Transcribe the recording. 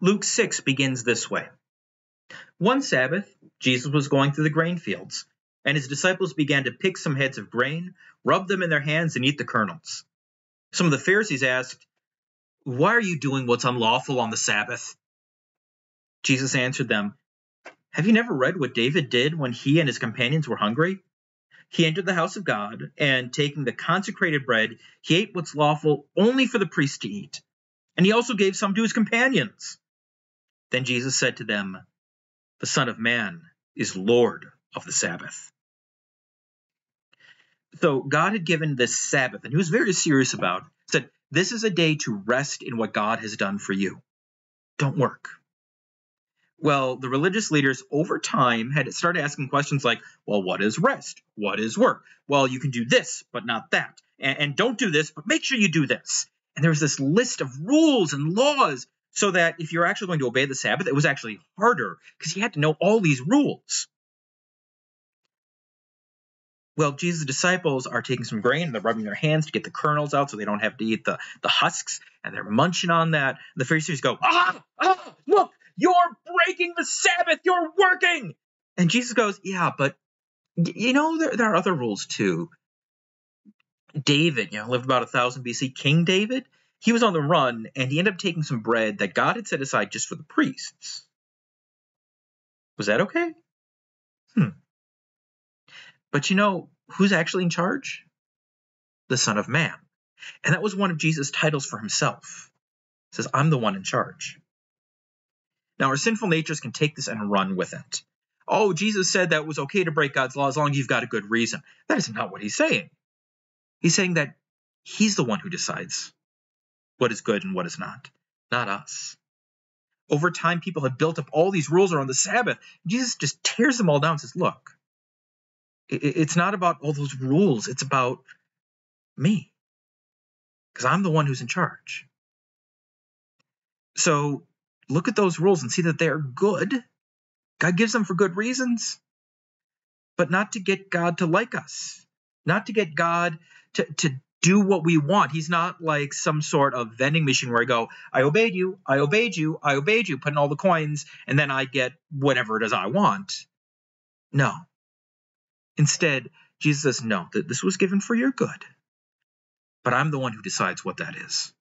Luke 6 begins this way. One Sabbath, Jesus was going through the grain fields, and his disciples began to pick some heads of grain, rub them in their hands, and eat the kernels. Some of the Pharisees asked, "Why are you doing what's unlawful on the Sabbath?" Jesus answered them, "Have you never read what David did when he and his companions were hungry? He entered the house of God, and taking the consecrated bread, he ate what's lawful only for the priest to eat. And he also gave some to his companions." Then Jesus said to them, "The Son of Man is Lord of the Sabbath." So God had given this Sabbath, and he was very serious about it. He said, this is a day to rest in what God has done for you. Don't work. Well, the religious leaders over time had started asking questions like, well, what is rest? What is work? Well, you can do this, but not that. And don't do this, but make sure you do this. And there was this list of rules and laws so that if you're actually going to obey the Sabbath, it was actually harder because you had to know all these rules. Well, Jesus' disciples are taking some grain and they're rubbing their hands to get the kernels out so they don't have to eat the husks, and they're munching on that. The Pharisees go, look, you're breaking the Sabbath, you're working. And Jesus goes, yeah, but there are other rules too. David, lived about 1000 BC. King David, he was on the run and he ended up taking some bread that God had set aside just for the priests. Was that okay? But who's actually in charge? The Son of Man. And that was one of Jesus' titles for himself. He says, I'm the one in charge. Now, our sinful natures can take this and run with it. Oh, Jesus said that it was okay to break God's law as long as you've got a good reason. That is not what he's saying. He's saying that he's the one who decides what is good and what is not us. Over time, people have built up all these rules around the Sabbath. Jesus just tears them all down and says, look, it's not about all those rules. It's about me, because I'm the one who's in charge. So look at those rules and see that they're good. God gives them for good reasons, but not to get God to like us, not to get God to do what we want. He's not like some sort of vending machine where I go, I obeyed you, I obeyed you, I obeyed you, put in all the coins, and then I get whatever it is I want. No. Instead, Jesus says, no, that this was given for your good, but I'm the one who decides what that is.